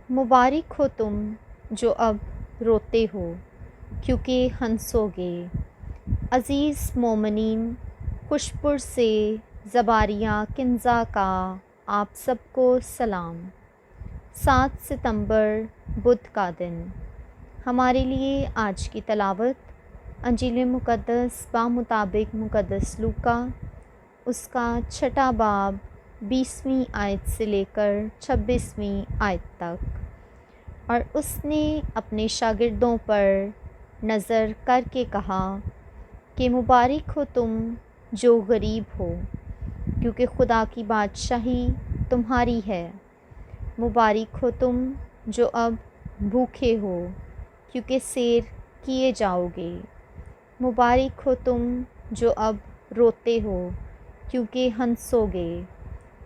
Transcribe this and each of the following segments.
مبارک ہو تم جو اب روتے ہو کیونکہ ہنسو گے۔ عزیز مومنین، خوشپور سے زباریہ کنزا کا آپ سب کو سلام۔ 7 ستمبر بدھ کا دن۔ ہمارے لیے آج کی تلاوت انجیل مقدس بمطابق مقدس لوکا اس کا 6 باب 20ویں آیت سے لے کر 26ویں آیت تک۔ اور اس نے اپنے شاگردوں پر نظر کر کے کہا کہ مبارک ہو تم جو غریب ہو کیونکہ خدا کی بادشاہی تمہاری ہے۔ مبارک ہو تم جو اب بھوکے ہو کیونکہ سیر کیے جاؤ گے۔ مبارک ہو تم جو اب روتے ہو کیونکہ ہنسو گے۔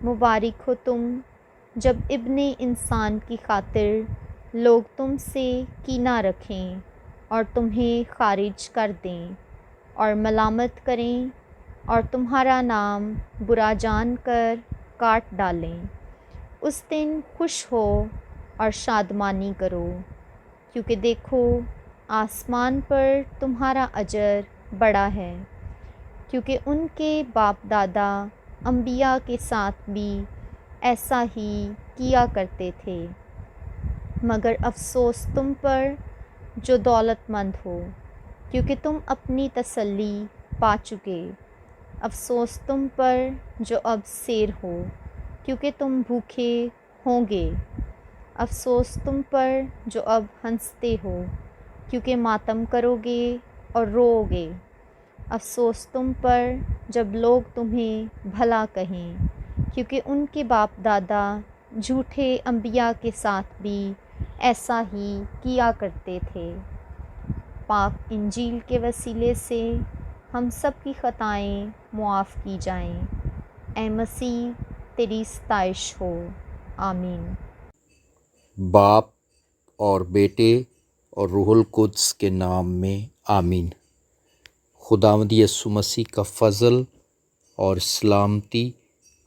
مبارک ہو تم جب ابن انسان کی خاطر لوگ تم سے کینہ رکھیں اور تمہیں خارج کر دیں اور ملامت کریں اور تمہارا نام برا جان کر کاٹ ڈالیں۔ اس دن خوش ہو اور شادمانی کرو، کیونکہ دیکھو آسمان پر تمہارا اجر بڑا ہے، کیونکہ ان کے باپ دادا انبیاء کے ساتھ بھی ایسا ہی کیا کرتے تھے۔ مگر افسوس تم پر جو دولت مند ہو، کیونکہ تم اپنی تسلی پا چکے۔ افسوس تم پر جو اب سیر ہو، کیونکہ تم بھوکے ہوں گے۔ افسوس تم پر جو اب ہنستے ہو، کیونکہ ماتم کرو گے اور رو گے۔ افسوس تم پر جب لوگ تمہیں بھلا کہیں، کیونکہ ان کے باپ دادا جھوٹے انبیاء کے ساتھ بھی ایسا ہی کیا کرتے تھے۔ پاک انجیل کے وسیلے سے ہم سب کی خطائیں معاف کی جائیں۔ اے مسیح تیری ستائش ہو، آمین۔ باپ اور بیٹے اور روح القدس کے نام میں آمین۔ خداوند یسوع مسیح کا فضل اور سلامتی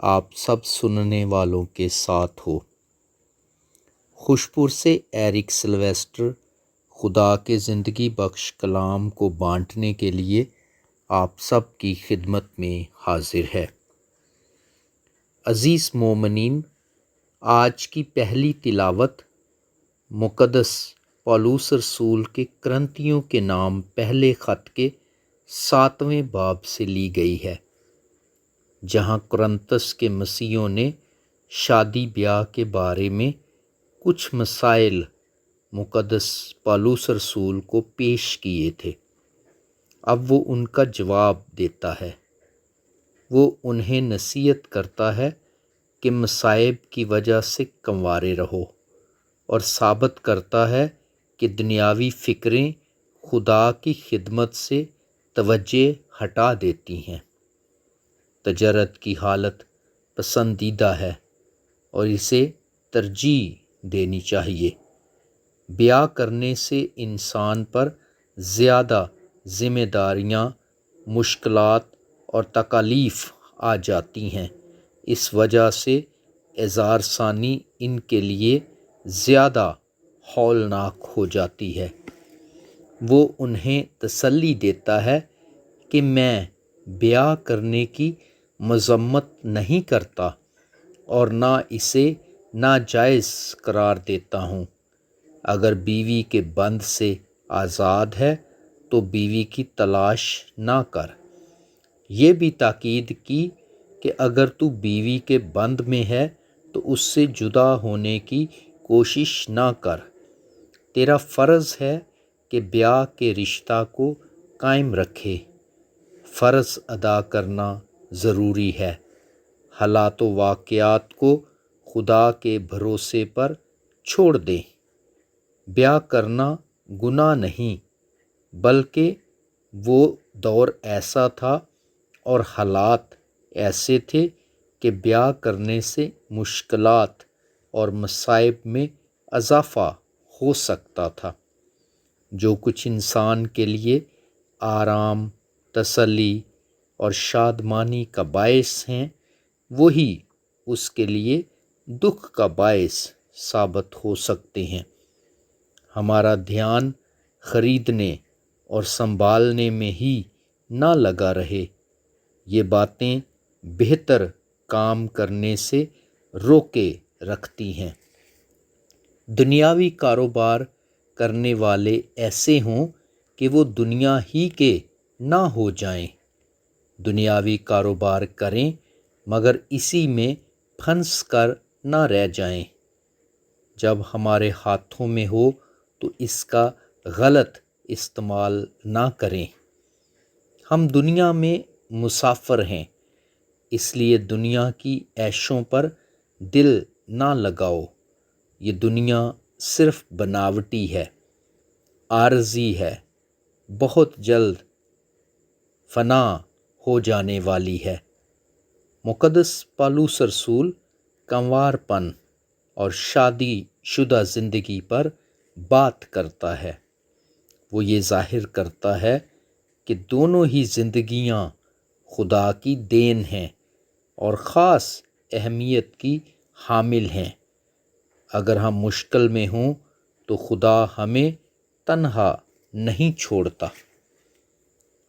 آپ سب سننے والوں کے ساتھ ہو۔ خوشپور سے ایرک سلویسٹر خدا کے زندگی بخش کلام کو بانٹنے کے لیے آپ سب کی خدمت میں حاضر ہے۔ عزیز مومنین، آج کی پہلی تلاوت مقدس پولس رسول کے کرنتیوں کے نام پہلے خط کے 7ویں باب سے لی گئی ہے، جہاں کرنتس کے مسیحیوں نے شادی بیاہ کے بارے میں کچھ مسائل مقدس پولس رسول کو پیش کیے تھے۔ اب وہ ان کا جواب دیتا ہے۔ وہ انہیں نصیحت کرتا ہے کہ مصائب کی وجہ سے کنوارے رہو، اور ثابت کرتا ہے کہ دنیاوی فکریں خدا کی خدمت سے توجہ ہٹا دیتی ہیں۔ تجرد کی حالت پسندیدہ ہے اور اسے ترجیح دینی چاہیے۔ بیاہ کرنے سے انسان پر زیادہ ذمہ داریاں، مشکلات اور تکالیف آ جاتی ہیں۔ اس وجہ سے اظہار ثانی ان کے لیے زیادہ ہولناک ہو جاتی ہے۔ وہ انہیں تسلی دیتا ہے کہ میں بیاہ کرنے کی مذمت نہیں کرتا اور نہ اسے ناجائز قرار دیتا ہوں۔ اگر بیوی کے بند سے آزاد ہے تو بیوی کی تلاش نہ کر۔ یہ بھی تاکید کی کہ اگر تو بیوی کے بند میں ہے تو اس سے جدا ہونے کی کوشش نہ کر۔ تیرا فرض ہے کہ بیاہ کے رشتہ کو قائم رکھے۔ فرض ادا کرنا ضروری ہے۔ حالات و واقعات کو خدا کے بھروسے پر چھوڑ دیں۔ بیاہ کرنا گناہ نہیں، بلکہ وہ دور ایسا تھا اور حالات ایسے تھے کہ بیاہ کرنے سے مشکلات اور مصائب میں اضافہ ہو سکتا تھا۔ جو کچھ انسان کے لیے آرام، تسلی اور شادمانی کا باعث ہیں، وہی اس کے لیے دکھ کا باعث ثابت ہو سکتے ہیں۔ ہمارا دھیان خریدنے اور سنبھالنے میں ہی نہ لگا رہے، یہ باتیں بہتر کام کرنے سے روکے رکھتی ہیں۔ دنیاوی کاروبار کرنے والے ایسے ہوں کہ وہ دنیا ہی کے نہ ہو جائیں۔ دنیاوی کاروبار کریں مگر اسی میں پھنس کر نہ رہ جائیں۔ جب ہمارے ہاتھوں میں ہو تو اس کا غلط استعمال نہ کریں۔ ہم دنیا میں مسافر ہیں، اس لیے دنیا کی عیشوں پر دل نہ لگاؤ۔ یہ دنیا صرف بناوٹی ہے، عارضی ہے، بہت جلد فنا ہو جانے والی ہے۔ مقدس پالوس رسول کنوار پن اور شادی شدہ زندگی پر بات کرتا ہے۔ وہ یہ ظاہر کرتا ہے کہ دونوں ہی زندگیاں خدا کی دین ہیں اور خاص اہمیت کی حامل ہیں۔ اگر ہم مشکل میں ہوں تو خدا ہمیں تنہا نہیں چھوڑتا۔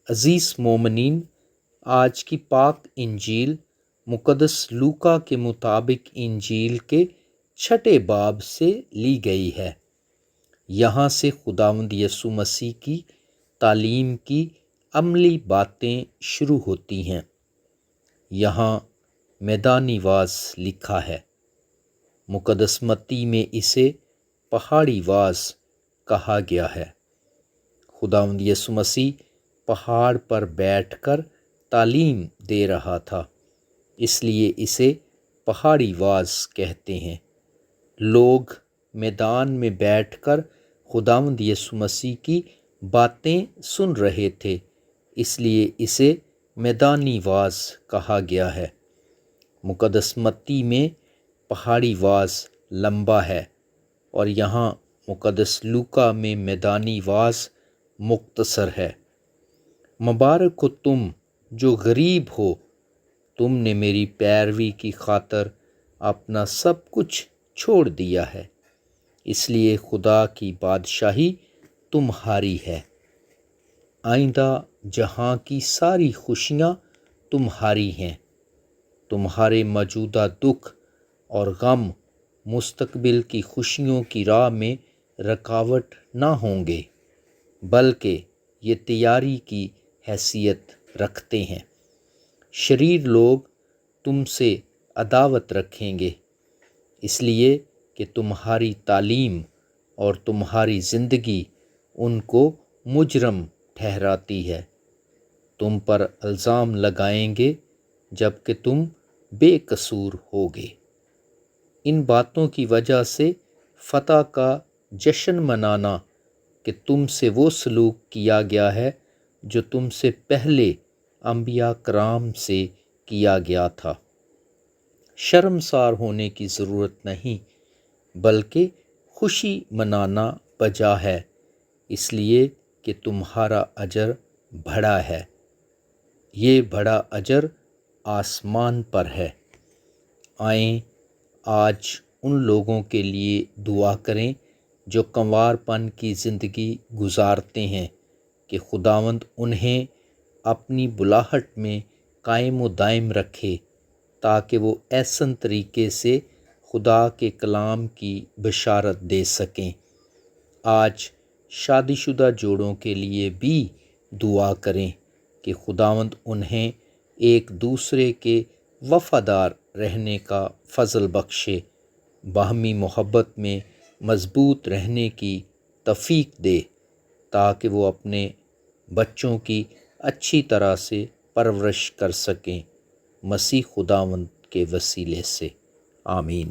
عزیز مومنین، آج کی پاک انجیل مقدس لوکا کے مطابق انجیل کے 6 باب سے لی گئی ہے۔ یہاں سے خداوند یسوع مسیح کی تعلیم کی عملی باتیں شروع ہوتی ہیں۔ یہاں میدانی واز لکھا ہے۔ مقدس متی میں اسے پہاڑی واز کہا گیا ہے۔ خداوند یسوع مسیح پہاڑ پر بیٹھ کر تعلیم دے رہا تھا، اس لیے اسے پہاڑی واز کہتے ہیں۔ لوگ میدان میں بیٹھ کر خداوند یسوع مسیح کی باتیں سن رہے تھے، اس لیے اسے میدانی واز کہا گیا ہے۔ مقدس متی میں پہاڑی واز لمبا ہے اور یہاں مقدس لوکا میں میدانی واز مختصر ہے۔ مبارک ہو تم جو غریب ہو، تم نے میری پیروی کی خاطر اپنا سب کچھ چھوڑ دیا ہے، اس لیے خدا کی بادشاہی تمہاری ہے۔ آئندہ جہاں کی ساری خوشیاں تمہاری ہیں۔ تمہارے موجودہ دکھ اور غم مستقبل کی خوشیوں کی راہ میں رکاوٹ نہ ہوں گے، بلکہ یہ تیاری کی حیثیت رکھتے ہیں۔ شریر لوگ تم سے عداوت رکھیں گے، اس لیے کہ تمہاری تعلیم اور تمہاری زندگی ان کو مجرم ٹھہراتی ہے۔ تم پر الزام لگائیں گے جبکہ تم بے قصور ہوگے۔ ان باتوں کی وجہ سے فتح کا جشن منانا کہ تم سے وہ سلوک کیا گیا ہے جو تم سے پہلے انبیاء کرام سے کیا گیا تھا۔ شرمسار ہونے کی ضرورت نہیں، بلکہ خوشی منانا بجا ہے، اس لیے کہ تمہارا اجر بڑا ہے۔ یہ بڑا اجر آسمان پر ہے۔ آئیں آج ان لوگوں کے لیے دعا کریں جو کنوار پن کی زندگی گزارتے ہیں کہ خداوند انہیں اپنی بلاہٹ میں قائم و دائم رکھے، تاکہ وہ احسن طریقے سے خدا کے کلام کی بشارت دے سکیں۔ آج شادی شدہ جوڑوں کے لیے بھی دعا کریں کہ خداوند انہیں ایک دوسرے کے وفادار رہنے کا فضل بخشے، باہمی محبت میں مضبوط رہنے کی توفیق دے، تاکہ وہ اپنے بچوں کی اچھی طرح سے پرورش کر سکیں۔ مسیح خداوند کے وسیلے سے آمین۔